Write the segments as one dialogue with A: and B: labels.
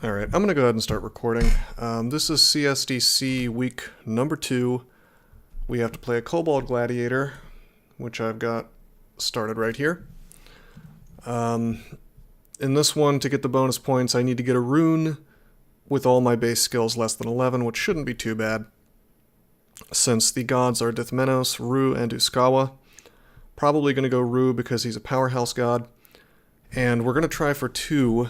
A: Alright, I'm going to go ahead and start recording. This is CSDC week number 2. We have to play a Kobold Gladiator, which I've got started right here. In this one, to get the bonus points, I need to get a rune with all my base skills less than 11, which shouldn't be too bad, since the gods are Dithmenos, rune, and Uskayaw. Probably going to go rune because he's a powerhouse god. And we're going to try for 2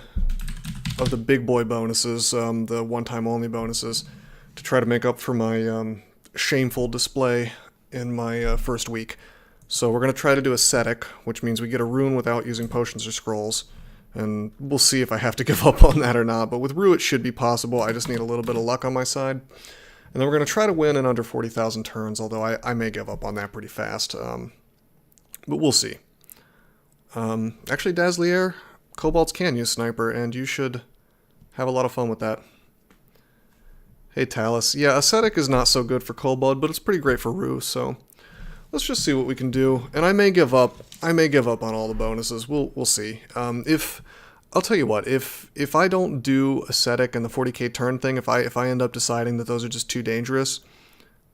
A: of the big boy bonuses, the one-time only bonuses, to try to make up for my shameful display in my first week. So we're going to try to do ascetic, which means we get a rune without using potions or scrolls, and we'll see if I have to give up on that or not, but with rune it should be possible. I just need a little bit of luck on my side. And then we're going to try to win in under 40,000 turns, although I may give up on that pretty fast, but we'll see. Actually, Dazzlier, Kobolds can use Sniper, and you should have a lot of fun with that. Hey, Talus. Yeah, Ascetic is not so good for Kobold, but it's pretty great for Rue, so let's just see what we can do. And I may give up on all the bonuses. We'll see. I'll tell you what, if I don't do Ascetic and the 40k turn thing, if I end up deciding that those are just too dangerous,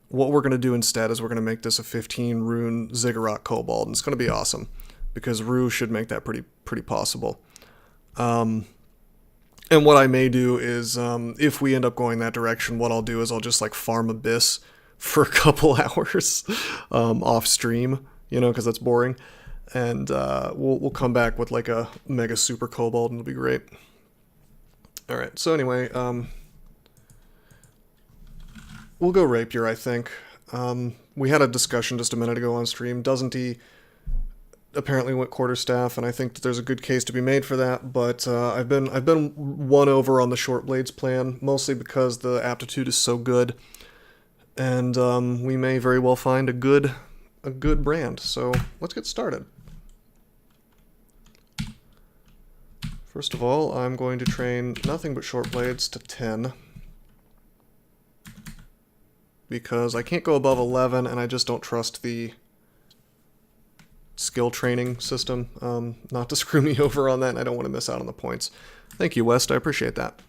A: what we're going to do instead is we're going to make this a 15 rune Ziggurat Kobold, and it's going to be awesome, because Rue should make that pretty possible. And what I may do is, if we end up going that direction, what I'll do is I'll just like farm Abyss for a couple hours off stream, you know, because that's boring. And we'll come back with like a mega super Kobold, and it'll be great. All right. So anyway, we'll go Rapier, I think. We had a discussion just a minute ago on stream. Doesn't he apparently went quarterstaff, and I think that there's a good case to be made for that, but I've been won over on the short blades plan, mostly because the aptitude is so good, and we may very well find a good brand. So let's get started. First of all, I'm going to train nothing but short blades to 10, because I can't go above 11, and I just don't trust the skill training system, not to screw me over on that, and I don't want to miss out on the points. Thank you, West, I appreciate that.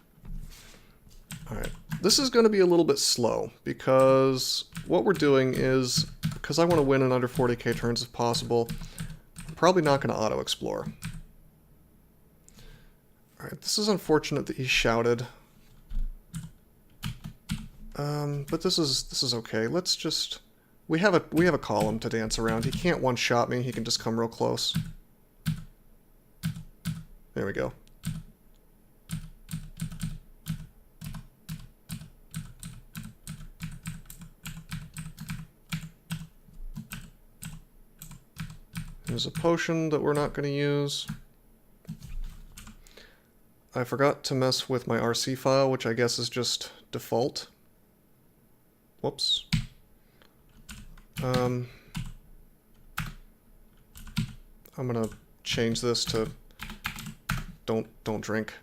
A: Alright, this is going to be a little bit slow, because what we're doing is, because I want to win in under 40k turns if possible, I'm probably not going to auto-explore. Alright, this is unfortunate that he shouted. But this is okay. Let's just... We have a column to dance around. He can't one-shot me. He can just come real close. There we go. There's a potion that we're not going to use. I forgot to mess with my RC file, which I guess is just default. Whoops. I'm gonna change this to don't drink.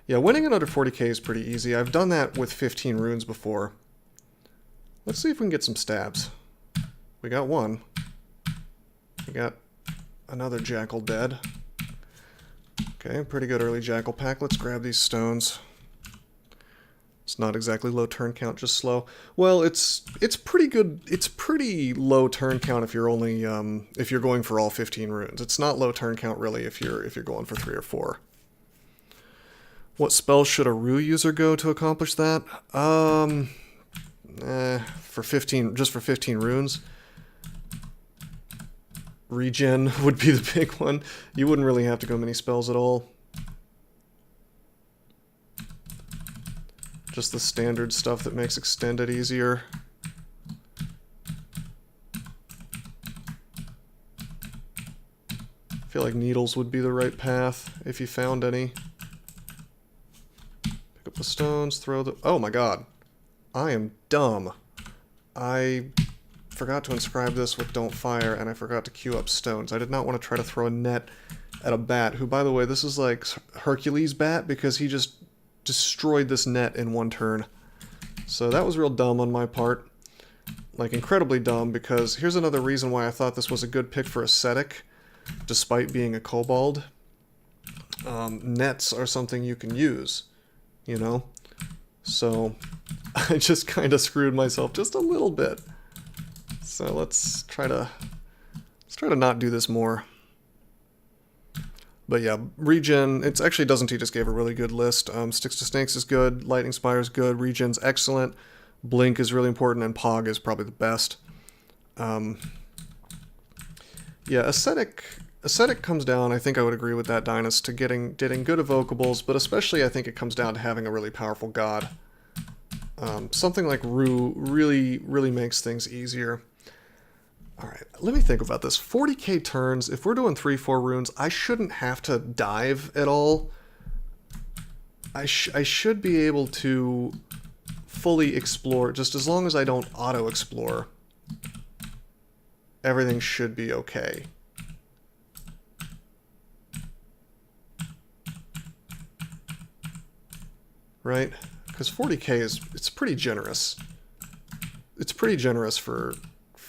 A: Yeah, winning in under 40k is pretty easy. I've done that with 15 runes before. Let's see if we can get some stabs. We got one. We got another Jackal dead. Okay, pretty good early Jackal pack. Let's grab these stones. It's not exactly low turn count, just slow. Well, it's pretty good. It's pretty low turn count if you're only if you're going for all 15 runes. It's not low turn count really if you're going for 3 or 4. What spells should a Rue user go to accomplish that? For 15, just for 15 runes. Regen would be the big one. You wouldn't really have to go many spells at all. Just the standard stuff that makes extended easier. I feel like needles would be the right path if you found any. Pick up the stones, throw the... Oh my god. I am dumb. I forgot to inscribe this with don't fire, and I forgot to queue up stones. I did not want to try to throw a net at a bat, who, by the way, this is like Hercules' bat, because he just destroyed this net in one turn. So that was real dumb on my part. Like, incredibly dumb, because here's another reason why I thought this was a good pick for Ascetic, despite being a Kobold. nets are something you can use, you know? So I just kind of screwed myself just a little bit. So let's try to not do this more. But yeah, regen, it actually Doesn't He just gave a really good list. Sticks to Snakes is good, Lightning Spire is good, regen's excellent, Blink is really important, and Pog is probably the best. Yeah, Ascetic comes down, I think I would agree with that, Dynast, to getting good evocables, but especially I think it comes down to having a really powerful god. Something like Rue really makes things easier. Alright, let me think about this. 40k turns, if we're doing 3-4 runes, I shouldn't have to dive at all. I should be able to fully explore, just as long as I don't auto-explore. Everything should be okay. Right? Because 40k it's pretty generous. It's pretty generous for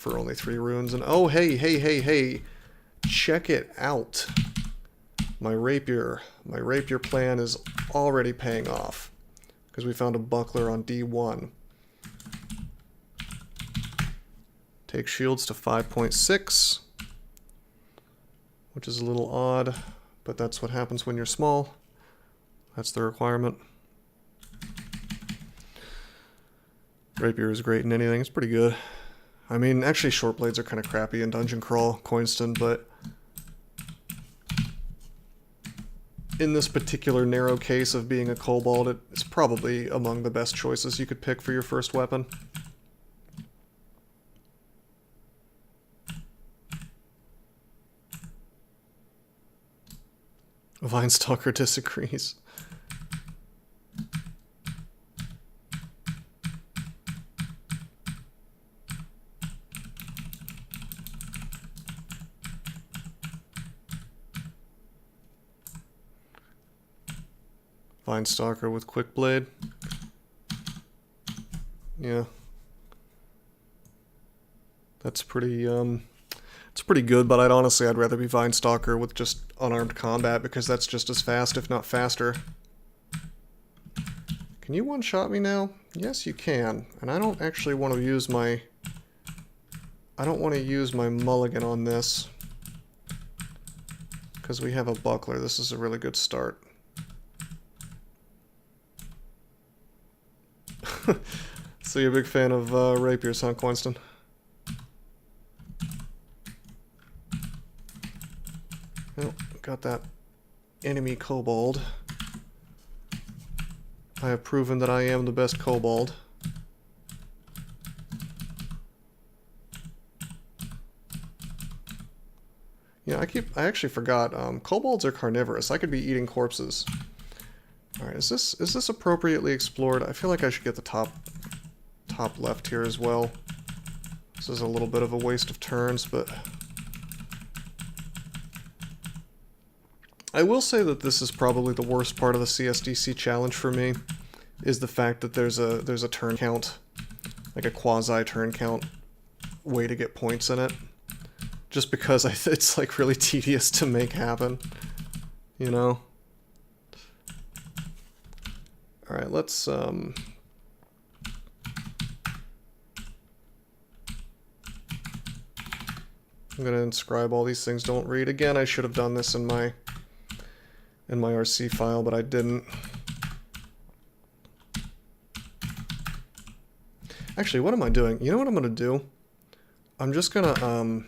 A: only 3 runes. And oh, hey, check it out. My rapier plan is already paying off because we found a buckler on D1. Take shields to 5.6, which is a little odd, but that's what happens when you're small. That's the requirement. Rapier is great in anything. It's pretty good. I mean, actually short blades are kind of crappy in Dungeon Crawl, Coinston, but in this particular narrow case of being a Kobold, it's probably among the best choices you could pick for your first weapon. Vinestalker disagrees. Vinestalker with Quick Blade. Yeah. That's pretty, it's pretty good, but I'd rather be Vinestalker with just unarmed combat because that's just as fast, if not faster. Can you one-shot me now? Yes, you can. And I don't actually want to use my... I don't want to use my mulligan on this because we have a buckler. This is a really good start. So you're a big fan of rapiers, huh, Coinston? Well, got that enemy Kobold. I have proven that I am the best Kobold. Yeah, I actually forgot. Kobolds are carnivorous. I could be eating corpses. Alright, is this appropriately explored? I feel like I should get the top left here as well. This is a little bit of a waste of turns, but I will say that this is probably the worst part of the CSDC challenge for me, is the fact that there's a turn count, like a quasi turn count way to get points in it. Just because it's like really tedious to make happen, you know? Alright, let's I'm gonna inscribe all these things. Don't read. Again, I should have done this in my RC file, but I didn't. Actually, what am I doing? You know what I'm gonna do? I'm just gonna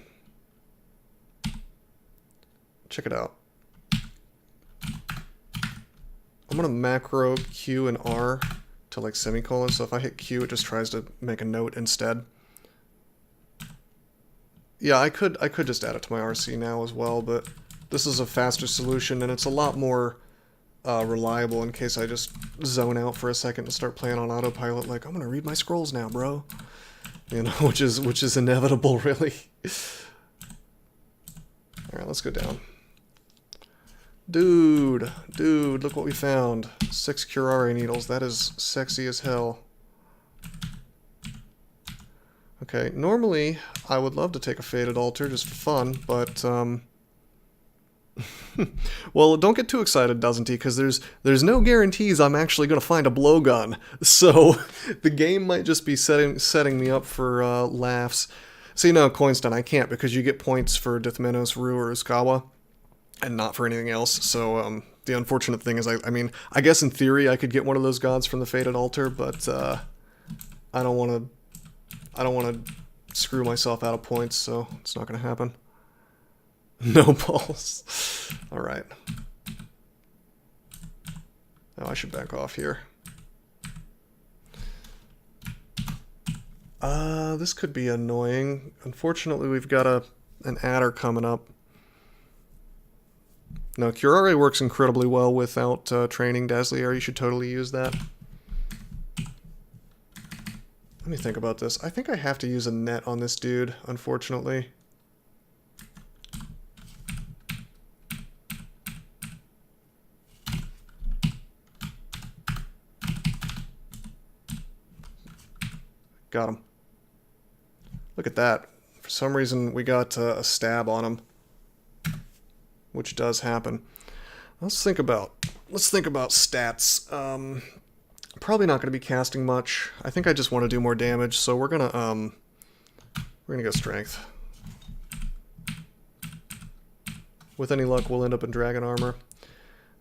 A: check it out. I'm gonna macro Q and R to like semicolon, so if I hit Q, it just tries to make a note instead. Yeah, I could just add it to my RC now as well, but this is a faster solution, and it's a lot more reliable in case I just zone out for a second and start playing on autopilot, like, I'm gonna read my scrolls now, bro. You know, which is inevitable, really. Alright, let's go down. Dude, look what we found. 6 curare needles. That is sexy as hell. Okay, normally I would love to take a faded altar just for fun, but Well, don't get too excited, doesn't he? Because there's no guarantees I'm actually going to find a blowgun. So the game might just be setting me up for laughs. See, no, Coinstone, I can't because you get points for Dithmenos, Rue, or Uskayaw, and not for anything else. So the unfortunate thing is, I mean, I guess in theory I could get one of those gods from the Fated Altar, but I don't want to screw myself out of points, so it's not going to happen. No balls. All right. Now I should back off here. This could be annoying. Unfortunately, we've got an adder coming up. No, Curare works incredibly well without training Dazzlier. You should totally use that. Let me think about this. I think I have to use a net on this dude, unfortunately. Got him. Look at that. For some reason, we got a stab on him, which does happen. Let's think about stats. Probably not going to be casting much. I think I just want to do more damage, so we're gonna go strength. With any luck, we'll end up in dragon armor.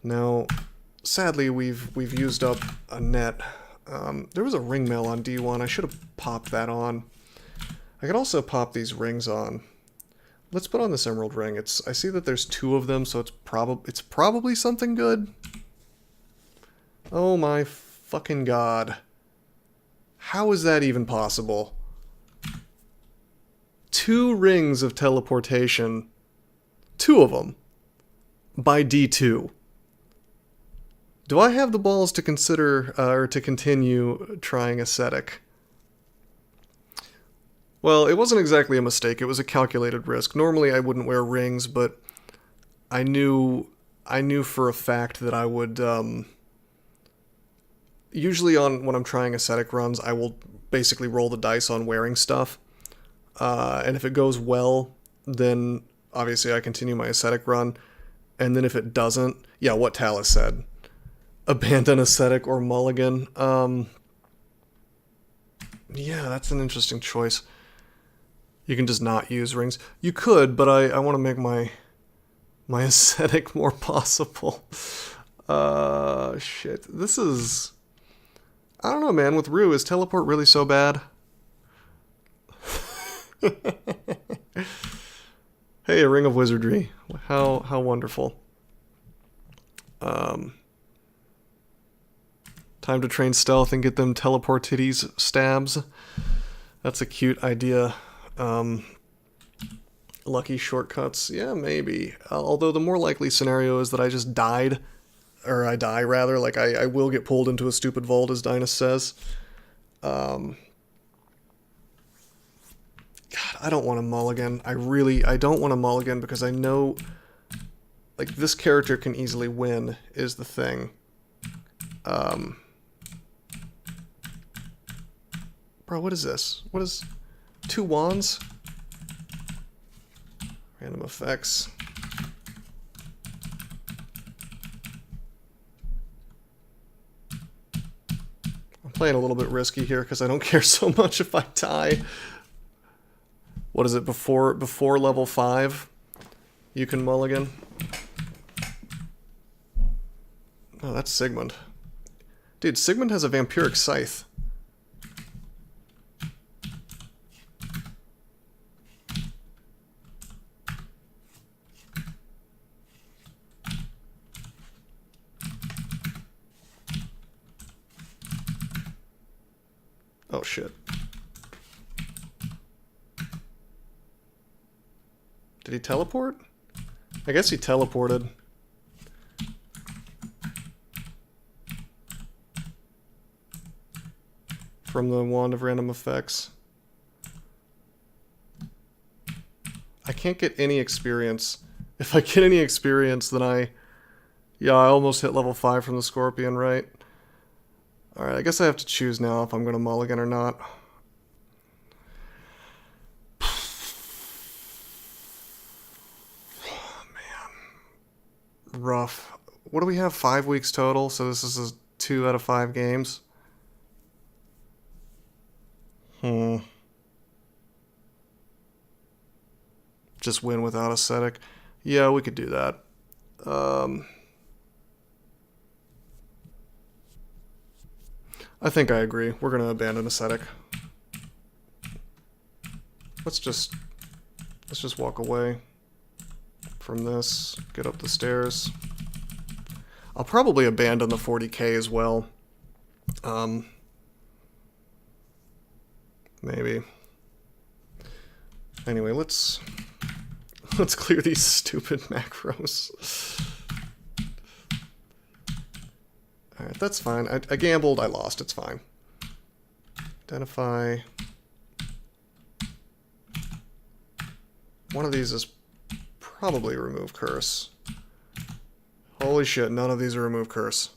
A: Now, sadly, we've used up a net. There was a ring mail on D1. I should have popped that on. I could also pop these rings on. Let's put on this emerald ring. I see that there's 2 of them, so it's probably something good. Oh my fucking god. How is that even possible? 2 rings of teleportation. 2 of them. By D2. Do I have the balls to consider, or to continue trying Ascetic? Well, it wasn't exactly a mistake. It was a calculated risk. Normally I wouldn't wear rings, but I knew for a fact that I would, usually when I'm trying Ascetic runs, I will basically roll the dice on wearing stuff. And if it goes well, then obviously I continue my Ascetic run. And then if it doesn't, yeah, what Talus said. Abandon Ascetic or mulligan. Yeah, that's an interesting choice. You can just not use rings. You could, but I want to make my Ascetic more possible. Shit. This is... I don't know, man. With Rue, is teleport really so bad? Hey, a ring of wizardry. How wonderful. Time to train stealth and get them teleport titties stabs. That's a cute idea. Lucky shortcuts. Yeah, maybe. Although the more likely scenario is that I just died. Or I die, rather. Like, I will get pulled into a stupid vault, as Dynus says. God, I don't want a mulligan. I don't want a mulligan because I know... Like, this character can easily win, is the thing. Bro, what is this? What is... 2 wands? Random effects. I'm playing a little bit risky here because I don't care so much if I die. What is it, before level 5? You can mulligan? Oh, that's Sigmund. Dude, Sigmund has a vampiric scythe. Oh, shit. Did he teleport? I guess he teleported. From the Wand of Random Effects. I can't get any experience. If I get any experience, then yeah, I almost hit level 5 from the Scorpion, right? Alright, I guess I have to choose now if I'm going to mulligan or not. rough. What do we have? 5 weeks total, so this is a 2 out of 5 games. Just win without ascetic. Yeah, we could do that. I think I agree. We're gonna abandon ascetic. Let's just walk away from this. Get up the stairs. I'll probably abandon the 40k as well. Maybe. Anyway, let's clear these stupid macros. Alright, that's fine. I gambled, I lost, it's fine. Identify. One of these is probably remove curse. Holy shit, none of these are remove curse.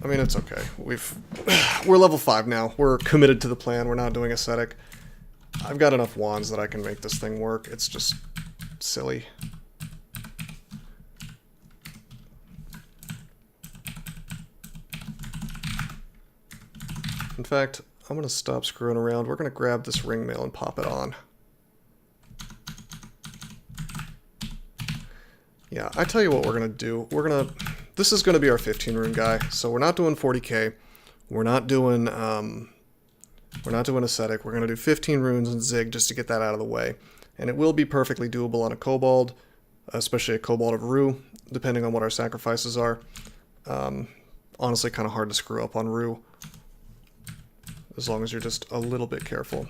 A: I mean, it's okay. We're level 5 now. We're committed to the plan. We're not doing ascetic. I've got enough wands that I can make this thing work. It's just silly. In fact, I'm going to stop screwing around. We're going to grab this ring mail and pop it on. Yeah, I tell you what we're going to do. This is going to be our 15 rune guy. So we're not doing 40k. We're not doing ascetic. We're going to do 15 runes and zig just to get that out of the way. And it will be perfectly doable on a kobold, especially a kobold of rue, depending on what our sacrifices are. Honestly, kind of hard to screw up on rue, as long as you're just a little bit careful.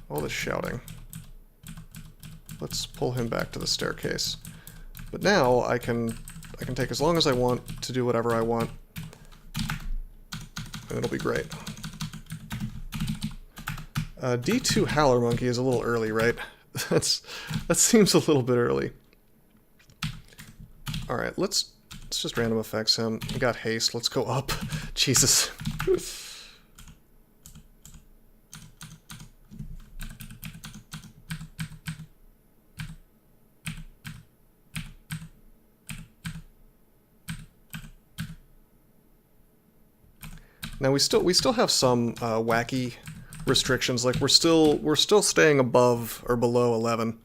A: All this shouting. Let's pull him back to the staircase. But now I can take as long as I want to do whatever I want, and it'll be great. D2 Howler Monkey is a little early, right? That seems a little bit early. All right, let's just random effects him. We got haste. Let's go up. Jesus. Now we still have some wacky restrictions. Like we're still staying above or below 11.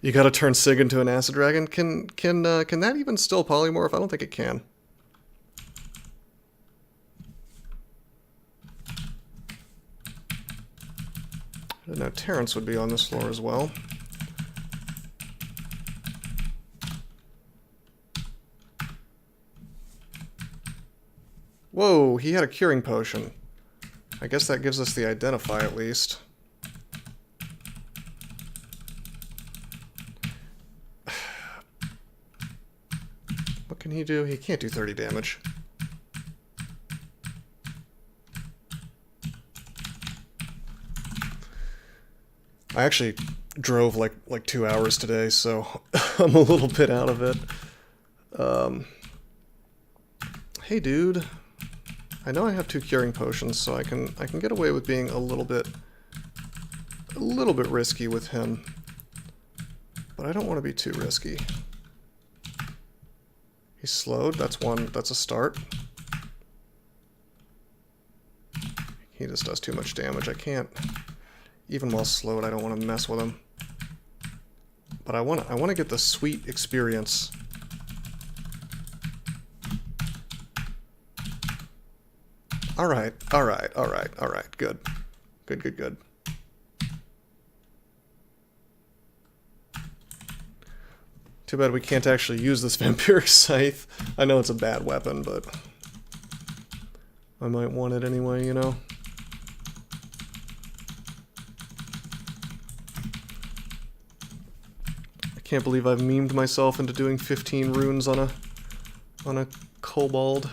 A: You got to turn Sig into an acid dragon. Can that even still polymorph? I don't think it can. I didn't know Terrence would be on this floor as well. Whoa, he had a curing potion. I guess that gives us the identify at least. What can he do? He can't do 30 damage. I actually drove like 2 hours today, so I'm a little bit out of it. Hey dude. I know I have 2 curing potions, so I can get away with being a little bit risky with him. But I don't want to be too risky. He's slowed. That's a start. He just does too much damage. I can't, even while slowed, I don't want to mess with him. But I want to get the sweet experience. Alright, good. Good. Too bad we can't actually use this vampiric scythe. I know it's a bad weapon, but I might want it anyway, you know? I can't believe I've memed myself into doing 15 runes on a kobold.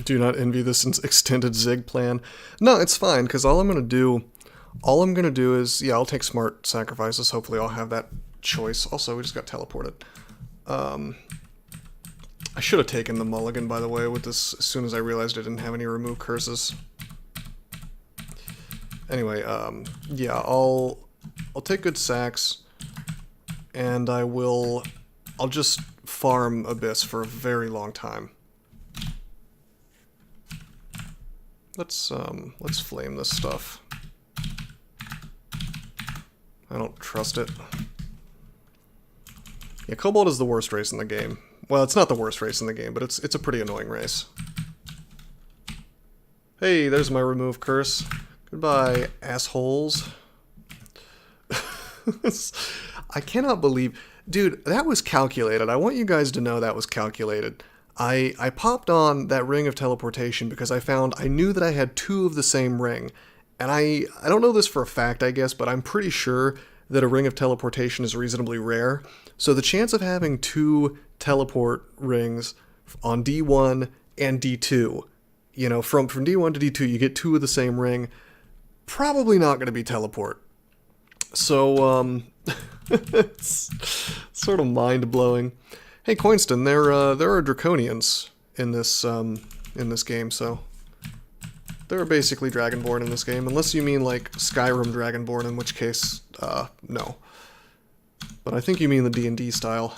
A: Do not envy this extended zig plan. No, it's fine, because all I'm going to do is, yeah, I'll take smart sacrifices. Hopefully I'll have that choice. Also, we just got teleported. I should have taken the mulligan, by the way, with this as soon as I realized I didn't have any remove curses. Anyway, yeah, I'll take good sacks, and I'll just farm Abyss for a very long time. Let's flame this stuff. I don't trust it. Yeah, Kobold is the worst race in the game. Well, it's not the worst race in the game, but it's a pretty annoying race. Hey, there's my remove curse. Goodbye, assholes. I cannot believe... Dude, that was calculated. I want you guys to know that was calculated. I popped on that ring of teleportation because I knew that I had 2 of the same ring. And I don't know this for a fact, I guess, but I'm pretty sure that a ring of teleportation is reasonably rare. So the chance of having 2 teleport rings on D1 and D2, you know, from D1 to D2 you get 2 of the same ring, probably not going to be teleport. So, it's sort of mind-blowing. Hey, Coinston, there are Draconians in this game, so there are basically Dragonborn in this game, unless you mean like Skyrim Dragonborn, in which case, no. But I think you mean the D&D style.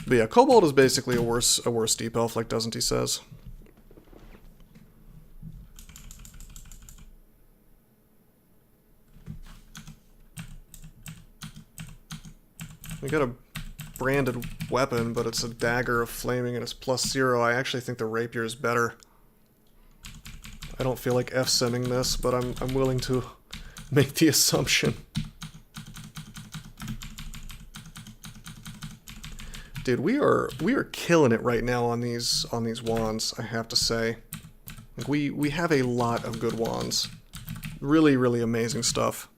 A: But yeah, Kobold is basically a worse deep elf, like Doesn't He says. We got a branded weapon, but it's a dagger of flaming and it's +0. I actually think the rapier is better. I don't feel like F-simming this, but I'm willing to make the assumption. Dude, we are killing it right now on these wands, I have to say. Like we have a lot of good wands. Really, really amazing stuff.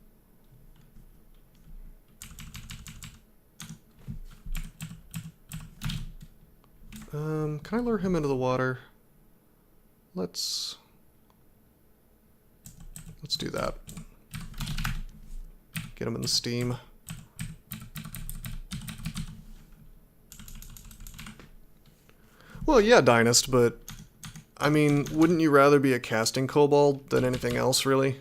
A: Can I lure him into the water? Let's do that. Get him in the steam. Well, yeah, Dynast, but I mean, wouldn't you rather be a casting kobold than anything else, really?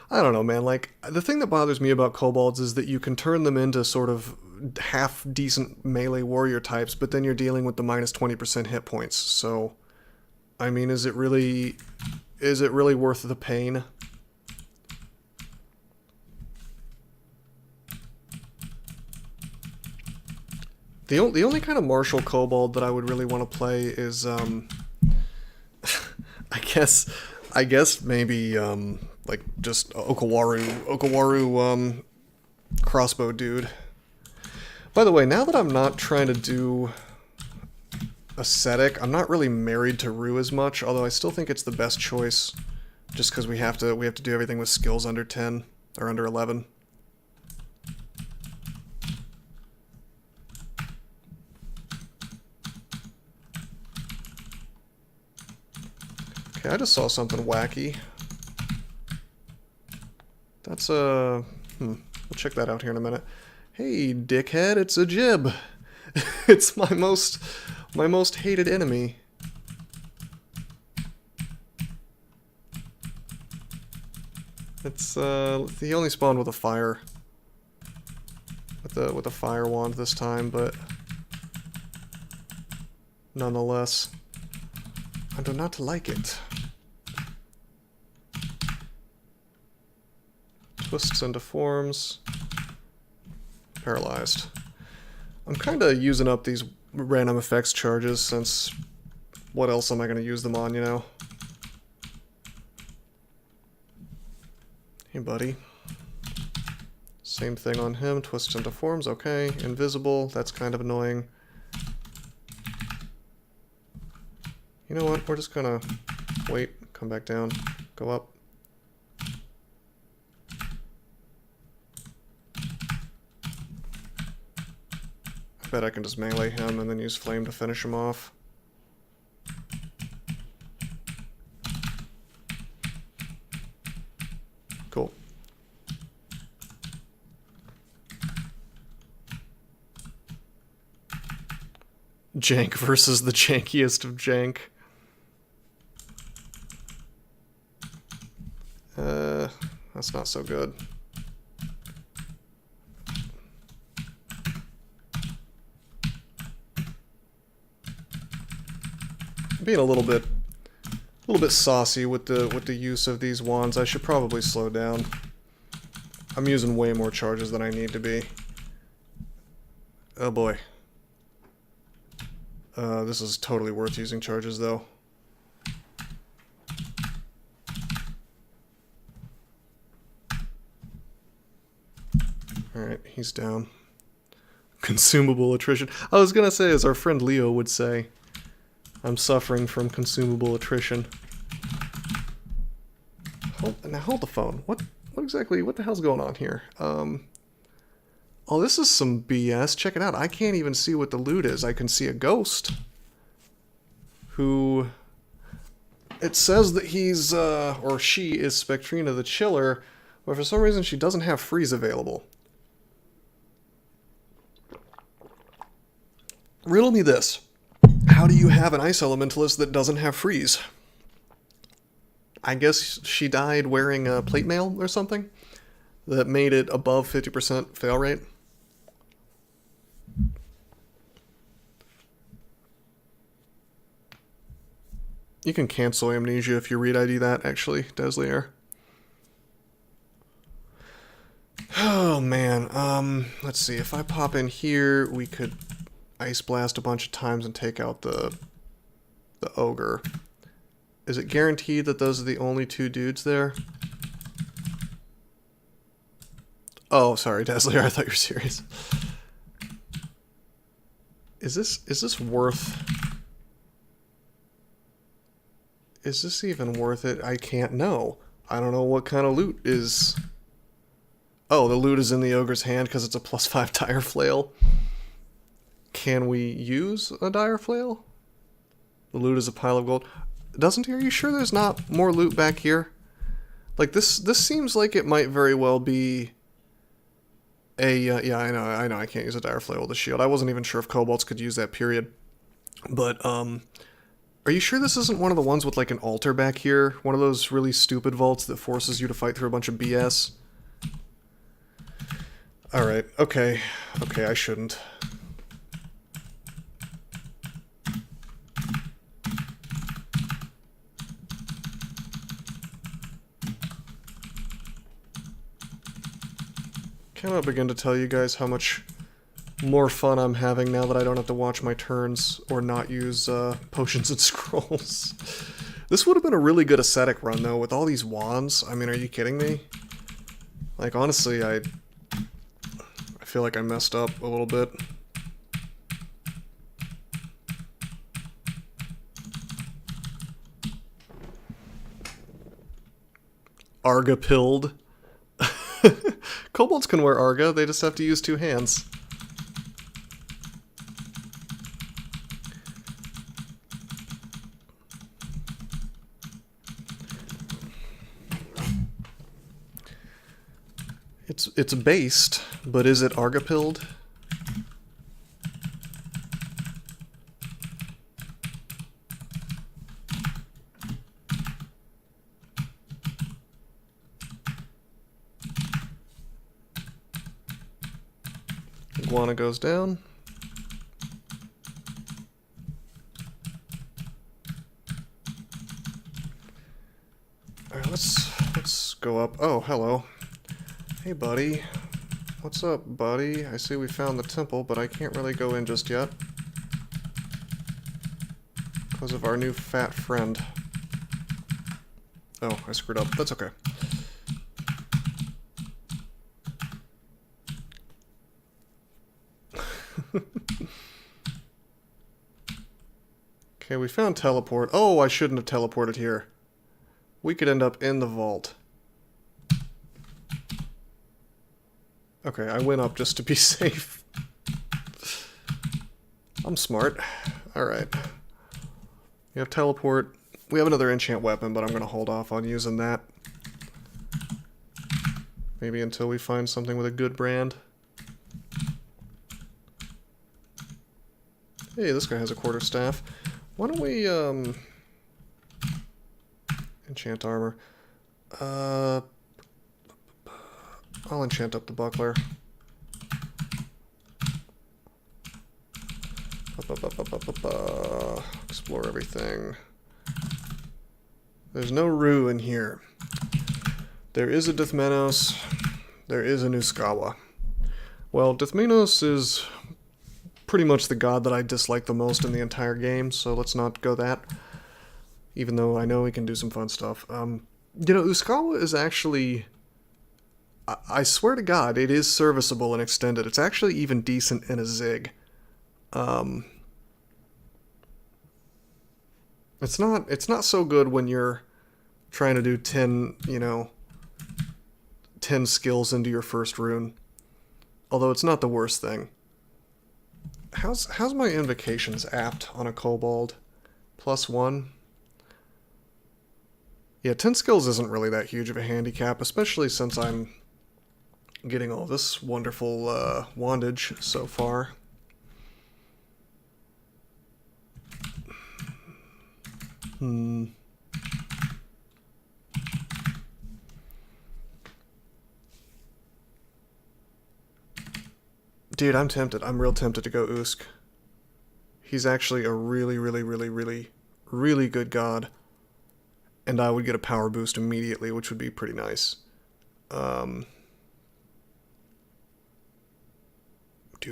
A: I don't know, man. Like, the thing that bothers me about kobolds is that you can turn them into sort of half-decent melee warrior types, but then you're dealing with the minus 20% hit points. So, I mean, is it really worth the pain? The only kind of martial kobold that I would really want to play is, I guess maybe, like, just Okawaru, crossbow dude. By the way, now that I'm not trying to do ascetic, I'm not really married to Rue as much, although I still think it's the best choice, just because we have to do everything with skills under 10, or under 11. Okay, I just saw something wacky. That's we'll check that out here in a minute. Hey, dickhead, it's a jib. It's my most hated enemy. It's he only spawned with a fire. With a fire wand this time, but nonetheless, I do not like it. Twists into forms. Paralyzed. I'm kind of using up these random effects charges since what else am I going to use them on, you know? Hey, buddy. Same thing on him. Twists into forms. Okay. Invisible. That's kind of annoying. You know what? We're just going to wait. Come back down. Go up. Bet I can just melee him and then use flame to finish him off. Cool. Jank versus the jankiest of jank. That's not so good. Being a little bit saucy with the use of these wands. I should probably slow down. I'm using way more charges than I need to be. Oh boy. This is totally worth using charges though. Alright, he's down. Consumable attrition. I was gonna say, as our friend Leo would say, I'm suffering from consumable attrition. Now hold the phone. What the hell's going on here? Oh, this is some BS. Check it out. I can't even see what the loot is. I can see a ghost who... It says that he's, or she is Spectrina the Chiller, but for some reason she doesn't have freeze available. Riddle me this. How do you have an ice elementalist that doesn't have freeze? I guess she died wearing a plate mail or something that made it above 50% fail rate. You can cancel amnesia if you read ID that, actually, Deslier. Oh man, let's see, if I pop in here, we could Ice Blast a bunch of times and take out the ogre. Is it guaranteed that those are the only two dudes there? Oh, sorry, Deslier, I thought you were serious. Is this worth... Is this even worth it? I can't know. I don't know what kind of loot is... Oh, the loot is in the ogre's hand because it's a +5 dire flail. Can we use a dire flail? The loot is a pile of gold. Are you sure there's not more loot back here? Like, this seems like it might very well be a... yeah, I know I can't use a dire flail with a shield. I wasn't even sure if kobolds could use that, period. But, are you sure this isn't one of the ones with, like, an altar back here? One of those really stupid vaults that forces you to fight through a bunch of BS? Alright, okay. Okay, I shouldn't. Cannot begin to tell you guys how much more fun I'm having now that I don't have to watch my turns or not use potions and scrolls. This would have been a really good ascetic run though, with all these wands. I mean, are you kidding me? Like, honestly, I feel like I messed up a little bit. Arga pilled. Kobolds can wear Arga, they just have to use 2 hands. It's based, but is it Arga pilled? Iguana goes down. Alright, let's go up. Oh, hello. Hey, buddy. What's up, buddy? I see we found the temple, but I can't really go in just yet. Because of our new fat friend. Oh, I screwed up. That's okay. Okay, we found teleport. Oh, I shouldn't have teleported here. We could end up in the vault. Okay, I went up just to be safe. I'm smart. Alright. We have teleport. We have another enchant weapon, but I'm going to hold off on using that. Maybe until we find something with a good brand. Hey, this guy has a quarterstaff. Why don't we, enchant armor. I'll enchant up the buckler. Explore everything. There's no rune in here. There is a Dithmenos. There is an Uskayaw. Well, Dithmenos is pretty much the god that I dislike the most in the entire game, so let's not go that. Even though I know he can do some fun stuff. You know, Uskayaw is actually... I swear to God, it is serviceable and extended. It's actually even decent in a Zig. It's not so good when you're trying to do 10, you know, 10 skills into your first rune. Although it's not the worst thing. How's my invocations apt on a Kobold? +1? Yeah, 10 skills isn't really that huge of a handicap, especially since I'm getting all this wonderful wandage so far. Dude, I'm tempted. I'm real tempted to go Usk. He's actually a really good god. And I would get a power boost immediately, which would be pretty nice. Dude,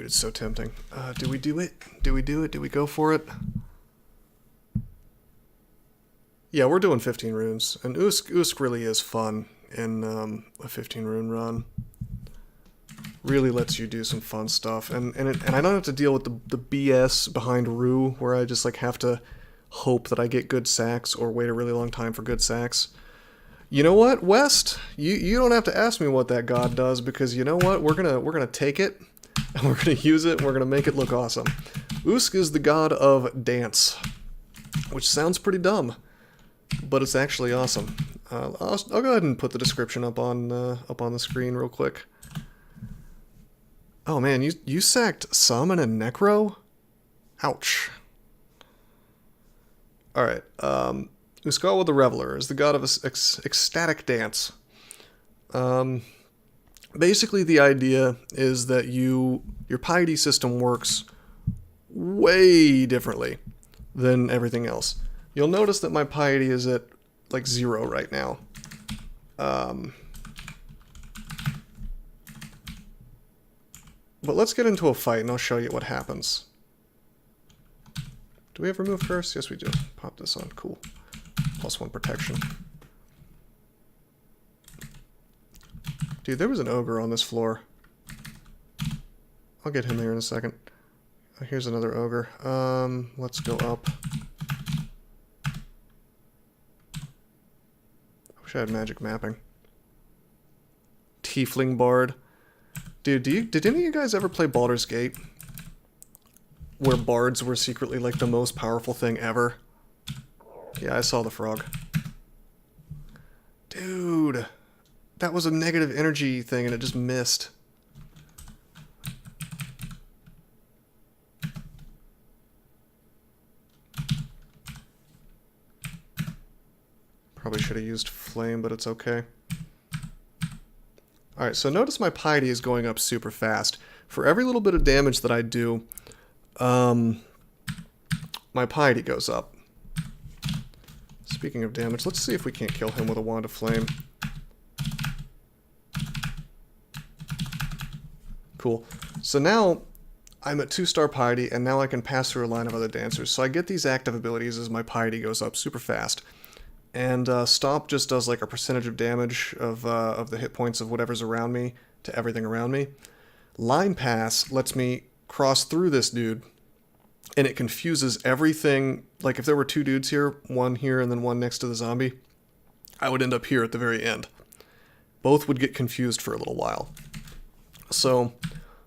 A: it's so tempting. Do we do it? Do we do it? Do we go for it? Yeah, we're doing 15 runes. And Usk really is fun in a 15 rune run. Really lets you do some fun stuff. And I don't have to deal with the BS behind Rue, where I just like have to hope that I get good sacks or wait a really long time for good sacks. You know what, West? You don't have to ask me what that god does, because you know what? We're gonna take it and we're gonna use it and we're gonna make it look awesome. Usk is the god of dance, which sounds pretty dumb, but it's actually awesome. I'll go ahead and put the description up on the screen real quick. Oh man, you sacked Summon and Necro? Ouch. Alright, Uskayaw the Reveler is the god of ecstatic dance. Basically the idea is that your piety system works way differently than everything else. You'll notice that my piety is at like 0 right now. But let's get into a fight and I'll show you what happens. Do we have remove curse? Yes, we do. Pop this on. Cool. +1 protection. Dude, there was an ogre on this floor. I'll get him here in a second. Here's another ogre. Let's go up. I wish I had magic mapping. Tiefling Bard. Dude, did any of you guys ever play Baldur's Gate? Where bards were secretly like the most powerful thing ever? Yeah, I saw the frog. Dude, that was a negative energy thing and it just missed. Probably should have used flame, but it's okay. Alright, so notice my piety is going up super fast. For every little bit of damage that I do, my piety goes up. Speaking of damage, let's see if we can't kill him with a wand of flame. Cool. So now I'm at 2-star piety, and now I can pass through a line of other dancers. So I get these active abilities as my piety goes up super fast. And Stomp just does like a percentage of damage of the hit points of whatever's around me to everything around me. Line Pass lets me cross through this dude, and it confuses everything. Like if there were 2 dudes here, one here and then one next to the zombie, I would end up here at the very end. Both would get confused for a little while. So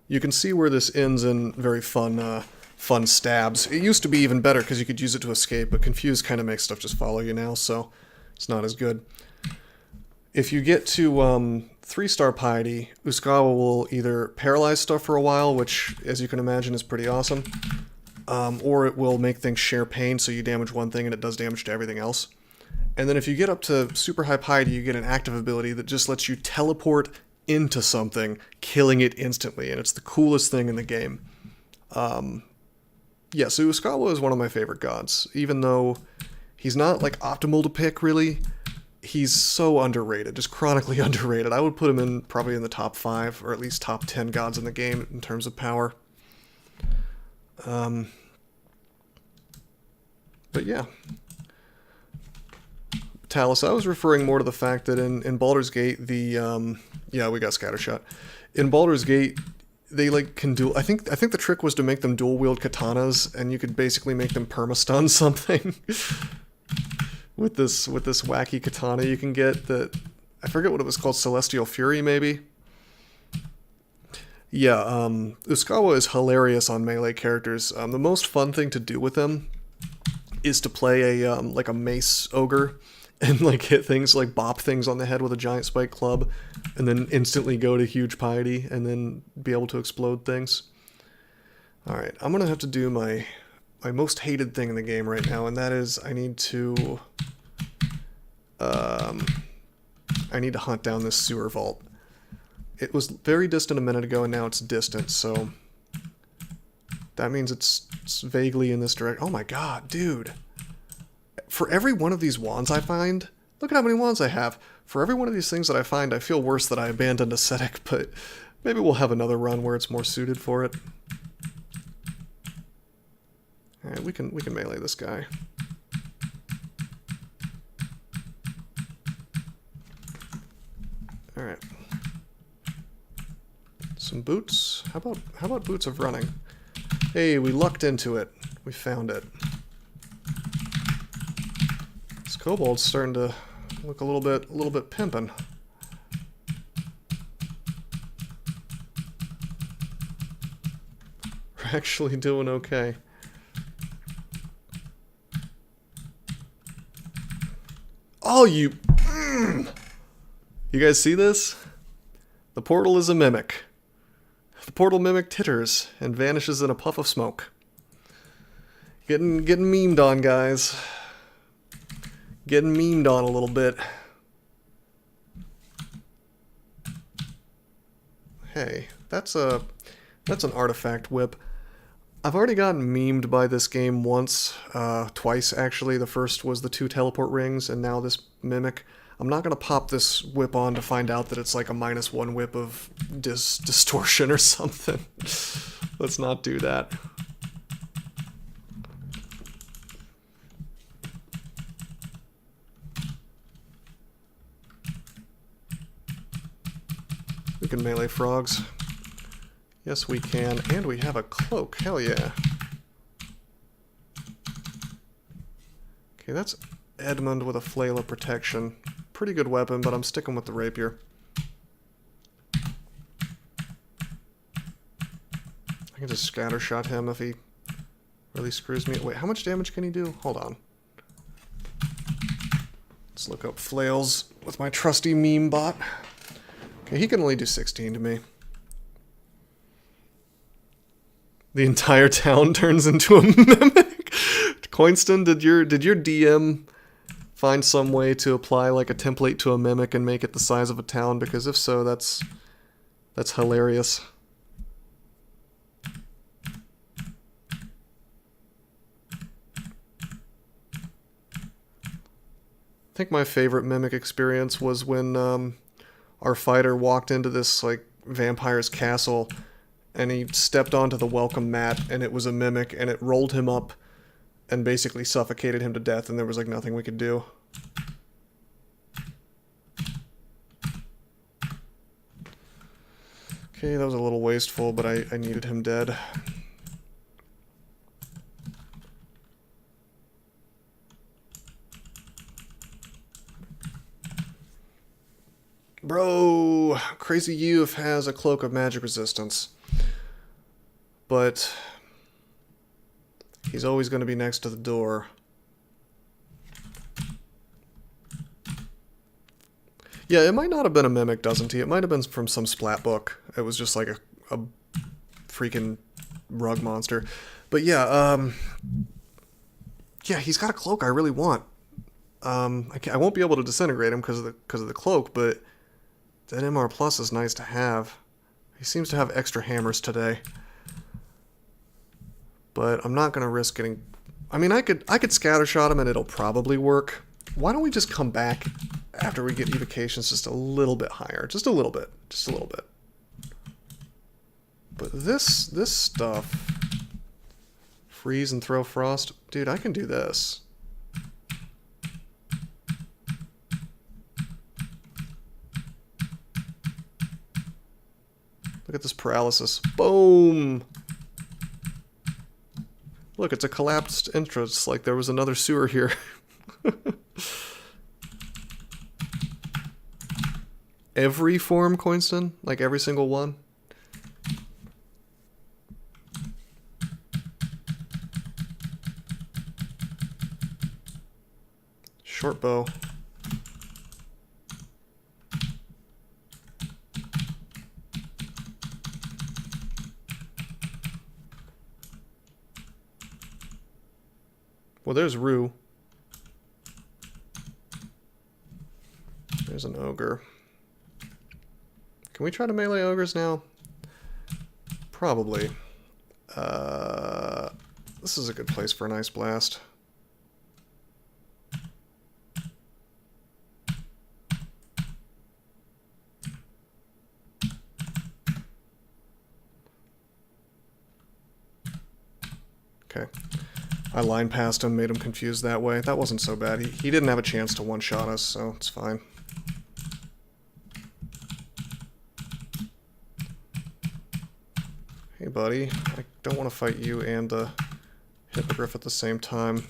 A: you can see where this ends in very fun fun stabs. It used to be even better because you could use it to escape, but Confuse kind of makes stuff just follow you now, so it's not as good. If you get to 3-star piety, Uskayaw will either paralyze stuff for a while, which, as you can imagine, is pretty awesome, or it will make things share pain, so you damage one thing and it does damage to everything else. And then if you get up to super high piety, you get an active ability that just lets you teleport into something, killing it instantly, and it's the coolest thing in the game. Yeah, so Uskayaw is one of my favorite gods, even though he's not, like, optimal to pick, really. He's so underrated, just chronically underrated. I would put him in probably in the top 5, or at least top 10 gods in the game in terms of power. But yeah. Talus, I was referring more to the fact that in Baldur's Gate, yeah, we got scattershot. In Baldur's Gate, they like can dual. I think the trick was to make them dual wield katanas, and you could basically make them perma-stun something with this wacky katana you can get. That I forget what it was called, Celestial Fury maybe. Yeah, Uskayaw is hilarious on melee characters. The most fun thing to do with them is to play a like a mace ogre. And like hit things, like bop things on the head with a giant spike club, and then instantly go to huge piety, and then be able to explode things. Alright, I'm gonna have to do my most hated thing in the game right now, and that is I need to hunt down this sewer vault. It was very distant a minute ago, and now it's distant, so that means it's vaguely in this direction. Oh my god, dude! For every one of these wands I find, look at how many wands I have. For every one of these things that I find, I feel worse that I abandoned Ascetic, but maybe we'll have another run where it's more suited for it. Alright, we can melee this guy. Alright. Some boots. How about boots of running? Hey, we lucked into it. We found it. Kobold's starting to look a little bit pimpin'. We're actually doing okay. Oh, you guys see this? The portal is a mimic. The portal mimic titters and vanishes in a puff of smoke. Getting memed on, guys. Getting memed on a little bit. Hey, that's an artifact whip. I've already gotten memed by this game once, twice actually. The first was the 2 teleport rings, and now this mimic. I'm not gonna pop this whip on to find out that it's like a -1 whip of distortion or something. Let's not do that. We can melee frogs. Yes, we can. And we have a cloak. Hell yeah. Okay, that's Edmund with a flail of protection. Pretty good weapon, but I'm sticking with the rapier. I can just scattershot him if he really screws me. Wait, how much damage can he do? Hold on. Let's look up flails with my trusty meme bot. Okay, he can only do 16 to me. The entire town turns into a mimic. Coinston, did your DM find some way to apply like a template to a mimic and make it the size of a town? Because if so, that's hilarious. I think my favorite mimic experience was when our fighter walked into this like vampire's castle, and he stepped onto the welcome mat, and it was a mimic, and it rolled him up and basically suffocated him to death, and there was like nothing we could do. Okay, that was a little wasteful, but I needed him dead. Bro, Crazy Youth has a cloak of magic resistance. But He's always going to be next to the door. Yeah, it might not have been a mimic, doesn't he? It might have been from some splat book. It was just like a freaking rug monster. But yeah, yeah, he's got a cloak I really want. I won't be able to disintegrate him because of the cloak, but that MR plus is nice to have. He seems to have extra hammers today. But I'm not gonna risk getting... I mean, I could scattershot him and it'll probably work. Why don't we just come back after we get evocations just a little bit higher? Just a little bit. Just a little bit. But this stuff... Freeze and throw frost. Dude, I can do this. Look at this paralysis. Boom! Look, it's a collapsed entrance, like there was another sewer here. Every form, Coinston? Like every single one? Short bow. Well, there's Rue. There's an ogre. Can we try to melee ogres now? Probably. This is a good place for an ice blast. Okay. I line past him, made him confused that way. That wasn't so bad. He didn't have a chance to one-shot us, so it's fine. Hey, buddy. I don't want to fight you and the Hippogriff at the same time.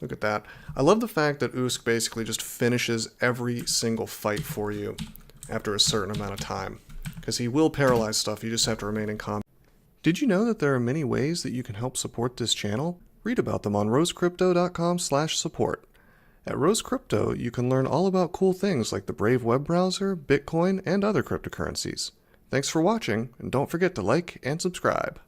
A: Look at that. I love the fact that Usk basically just finishes every single fight for you after a certain amount of time. Because he will paralyze stuff, you just have to remain in combat. Did you know that there are many ways that you can help support this channel? Read about them on rosecrypto.com/support. At Rose Crypto, you can learn all about cool things like the Brave web browser, Bitcoin, and other cryptocurrencies. Thanks for watching, and don't forget to like and subscribe.